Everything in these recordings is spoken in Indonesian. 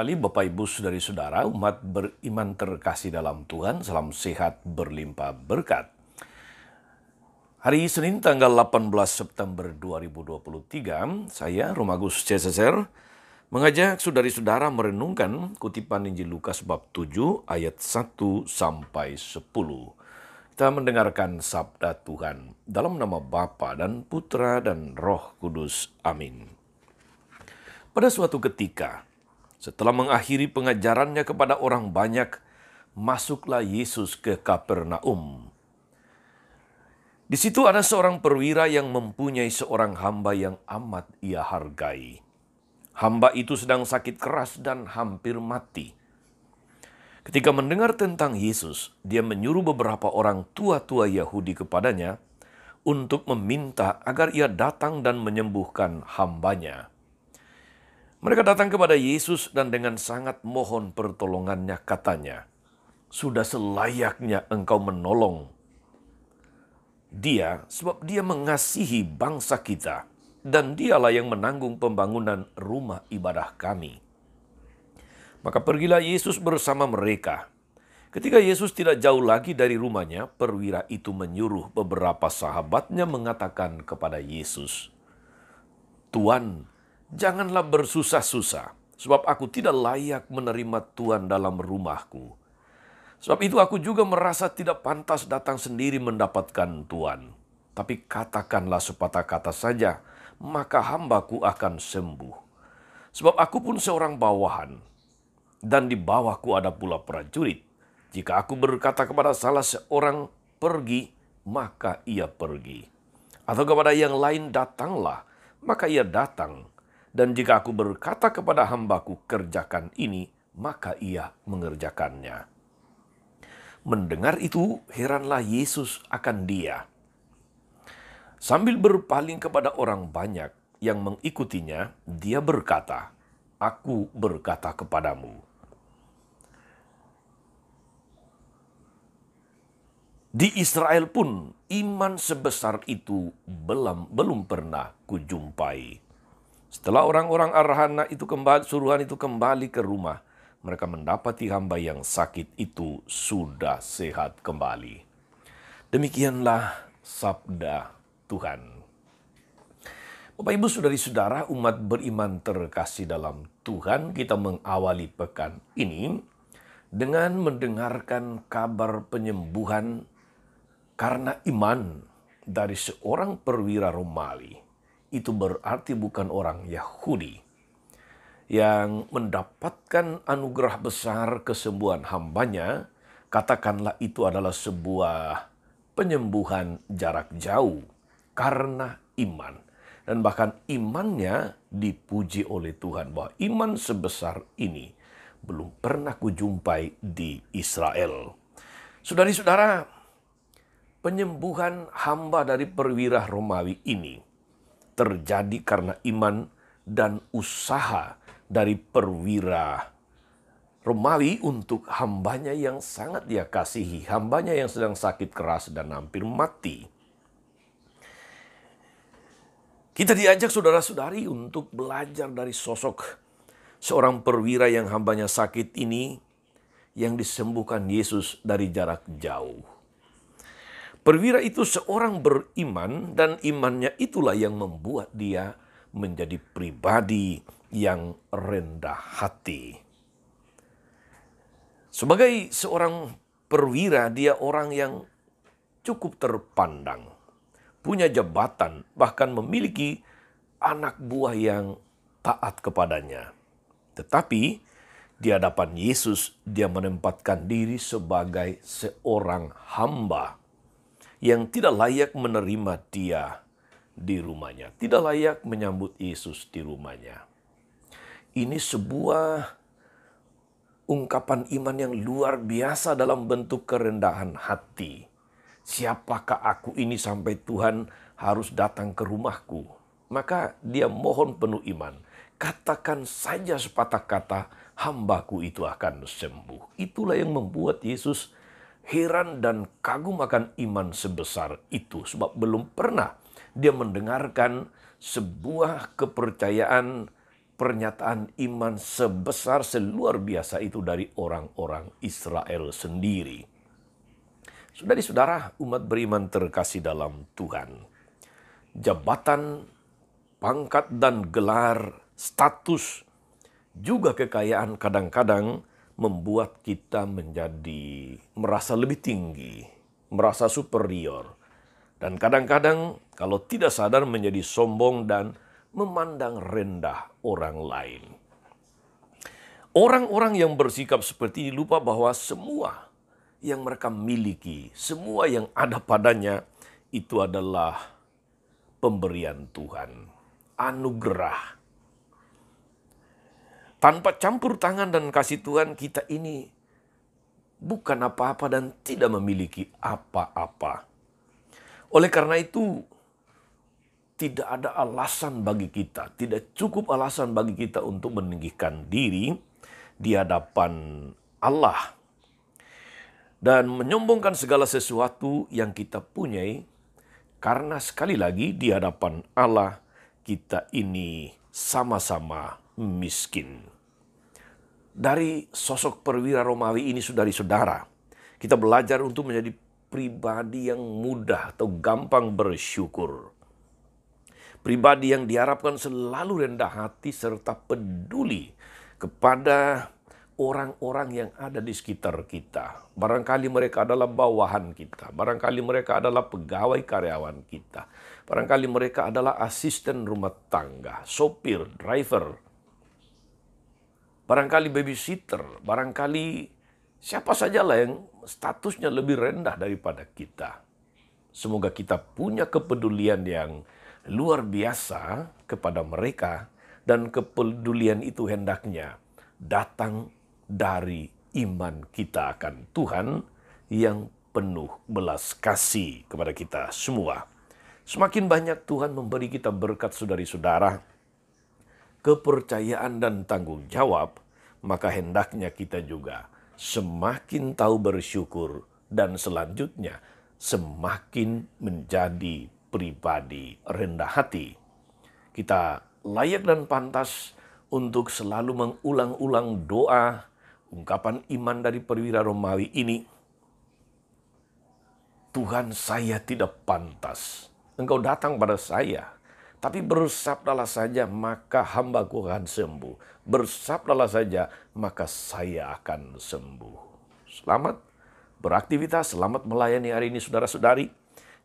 kembali Bapak Ibu Saudara-saudara, umat beriman terkasih dalam Tuhan, salam sehat berlimpah berkat. Hari Senin tanggal 18 September 2023, saya Romagus Cesaser mengajak saudari-saudara merenungkan kutipan Injil Lukas bab 7 ayat 1 sampai 10. Kita mendengarkan sabda Tuhan dalam nama Bapa dan Putra dan Roh Kudus. Amin. Pada suatu ketika, setelah mengakhiri pengajarannya kepada orang banyak, masuklah Yesus ke Kapernaum. Di situ ada seorang perwira yang mempunyai seorang hamba yang amat ia hargai. Hamba itu sedang sakit keras dan hampir mati. Ketika mendengar tentang Yesus, dia menyuruh beberapa orang tua-tua Yahudi kepadanya untuk meminta agar ia datang dan menyembuhkan hambanya. Mereka datang kepada Yesus dan dengan sangat mohon pertolongannya katanya, "Sudah selayaknya engkau menolong dia sebab dia mengasihi bangsa kita dan dialah yang menanggung pembangunan rumah ibadah kami." Maka pergilah Yesus bersama mereka. Ketika Yesus tidak jauh lagi dari rumahnya, perwira itu menyuruh beberapa sahabatnya mengatakan kepada Yesus, "Tuan, janganlah bersusah-susah, sebab aku tidak layak menerima Tuan dalam rumahku. Sebab itu aku juga merasa tidak pantas datang sendiri mendapatkan Tuan. Tapi katakanlah sepatah kata saja, maka hambaku akan sembuh. Sebab aku pun seorang bawahan, dan di bawahku ada pula prajurit. Jika aku berkata kepada salah seorang pergi, maka ia pergi. Atau kepada yang lain datanglah, maka ia datang. Dan jika aku berkata kepada hambaku, kerjakan ini, maka ia mengerjakannya." Mendengar itu, heranlah Yesus akan dia. Sambil berpaling kepada orang banyak yang mengikutinya, dia berkata, "Aku berkata kepadamu, di Israel pun iman sebesar itu belum pernah kujumpai." Setelah orang-orang suruhan itu kembali ke rumah, mereka mendapati hamba yang sakit itu sudah sehat kembali. Demikianlah sabda Tuhan. Bapak Ibu Saudari-saudara, umat beriman terkasih dalam Tuhan, kita mengawali pekan ini dengan mendengarkan kabar penyembuhan karena iman dari seorang perwira Romawi. Itu berarti bukan orang Yahudi yang mendapatkan anugerah besar kesembuhan hambanya. Katakanlah itu adalah sebuah penyembuhan jarak jauh karena iman. Dan bahkan imannya dipuji oleh Tuhan bahwa iman sebesar ini belum pernah kujumpai di Israel. Saudari-saudara, penyembuhan hamba dari perwira Romawi ini terjadi karena iman dan usaha dari perwira Romawi untuk hambanya yang sangat dia kasihi, hambanya yang sedang sakit keras dan hampir mati. Kita diajak saudara-saudari untuk belajar dari sosok seorang perwira yang hambanya sakit ini yang disembuhkan Yesus dari jarak jauh. Perwira itu seorang beriman dan imannya itulah yang membuat dia menjadi pribadi yang rendah hati. Sebagai seorang perwira, dia orang yang cukup terpandang, punya jabatan, bahkan memiliki anak buah yang taat kepadanya. Tetapi di hadapan Yesus, dia menempatkan diri sebagai seorang hamba yang tidak layak menerima dia di rumahnya, tidak layak menyambut Yesus di rumahnya. Ini sebuah ungkapan iman yang luar biasa dalam bentuk kerendahan hati. Siapakah aku ini sampai Tuhan harus datang ke rumahku? Maka dia mohon penuh iman. Katakan saja sepatah kata, hambaku itu akan sembuh. Itulah yang membuat Yesus heran dan kagum akan iman sebesar itu. Sebab belum pernah dia mendengarkan sebuah kepercayaan pernyataan iman sebesar seluar biasa itu dari orang-orang Israel sendiri. Saudara-saudara, umat beriman terkasih dalam Tuhan. Jabatan, pangkat dan gelar, status, juga kekayaan kadang-kadang membuat kita menjadi merasa lebih tinggi, merasa superior. Dan kadang-kadang kalau tidak sadar menjadi sombong dan memandang rendah orang lain. Orang-orang yang bersikap seperti ini lupa bahwa semua yang mereka miliki, semua yang ada padanya itu adalah pemberian Tuhan, anugerah. Tanpa campur tangan dan kasih Tuhan, kita ini bukan apa-apa dan tidak memiliki apa-apa. Oleh karena itu, tidak ada alasan bagi kita, tidak cukup alasan bagi kita untuk meninggikan diri di hadapan Allah dan menyombongkan segala sesuatu yang kita punyai, karena sekali lagi di hadapan Allah kita ini sama-sama miskin. Dari sosok perwira Romawi ini, saudara-saudara, kita belajar untuk menjadi pribadi yang mudah atau gampang bersyukur. Pribadi yang diharapkan selalu rendah hati serta peduli kepada orang-orang yang ada di sekitar kita. Barangkali mereka adalah bawahan kita, barangkali mereka adalah pegawai karyawan kita, barangkali mereka adalah asisten rumah tangga, sopir, driver, barangkali babysitter, barangkali siapa sajalah yang statusnya lebih rendah daripada kita. Semoga kita punya kepedulian yang luar biasa kepada mereka, dan kepedulian itu hendaknya datang dari iman kita akan Tuhan yang penuh belas kasih kepada kita semua. Semakin banyak Tuhan memberi kita berkat, saudari-saudara, kepercayaan dan tanggung jawab, maka hendaknya kita juga semakin tahu bersyukur dan selanjutnya semakin menjadi pribadi rendah hati. Kita layak dan pantas untuk selalu mengulang-ulang doa, ungkapan iman dari perwira Romawi ini. Tuhan, saya tidak pantas Engkau datang pada saya, tapi bersabdalah saja maka hambaku akan sembuh. Bersabdalah saja maka saya akan sembuh. Selamat beraktivitas, selamat melayani hari ini saudara-saudari.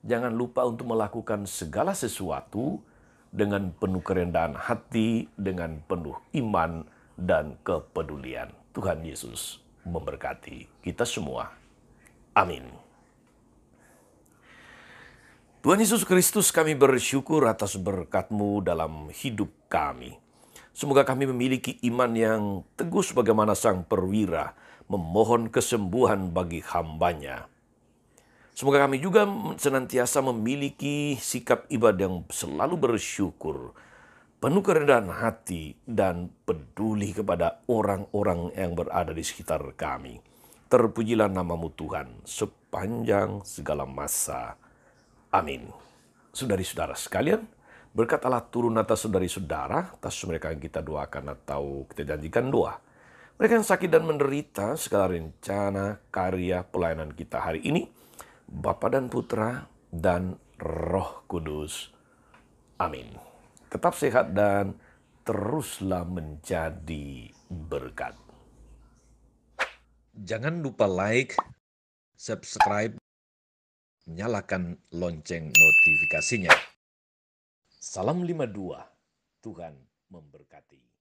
Jangan lupa untuk melakukan segala sesuatu dengan penuh kerendahan hati, dengan penuh iman dan kepedulian. Tuhan Yesus memberkati kita semua. Amin. Tuhan Yesus Kristus, kami bersyukur atas berkat-Mu dalam hidup kami. Semoga kami memiliki iman yang teguh sebagaimana sang perwira memohon kesembuhan bagi hambanya. Semoga kami juga senantiasa memiliki sikap ibadah yang selalu bersyukur, penuh kerendahan hati, dan peduli kepada orang-orang yang berada di sekitar kami. Terpujilah nama-Mu Tuhan sepanjang segala masa. Amin. Saudari-saudara sekalian, berkat Allah turun atas saudari-saudara, atas mereka yang kita doakan atau kita janjikan doa. Mereka yang sakit dan menderita, segala rencana, karya, pelayanan kita hari ini, Bapa dan Putra dan Roh Kudus. Amin. Tetap sehat dan teruslah menjadi berkat. Jangan lupa like, subscribe, nyalakan lonceng notifikasinya. Salam 52, Tuhan memberkati.